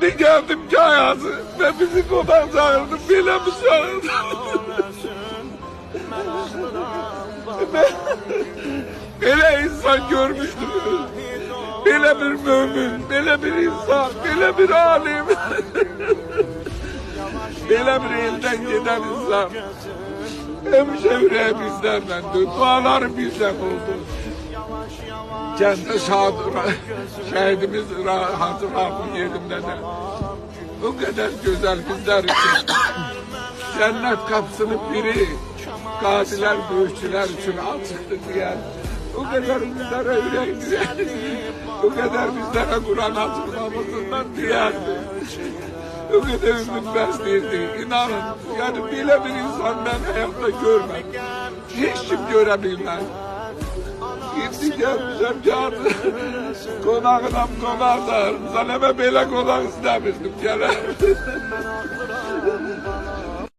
Şimdi geldim kayası ve bizi konak çağırdım, bile mi çağırdım? Böyle insan görmüştüm. Böyle bir mümin, böyle bir insan, böyle bir alim. Böyle bir elden giden insan. Hemşevre bizlerden, dualar bizden oldu. Kendi şehidimiz Hatıraf'ın yerinde de o kadar güzel bizler için cennet kapısını biri gaziler, büyükçüler için açıktı diyen, o kadar bizlere yüreği, o kadar bizlere Kur'an hatırlamasından diyerdi. O kadar ümit besliydi. İnanın, yani böyle bir insan ben hayatta görmedim. Hiç kim görebilmez. Gitti gelmişim kağıdı. Konağına konaklar. Sana ben böyle konak istemiştim gelen.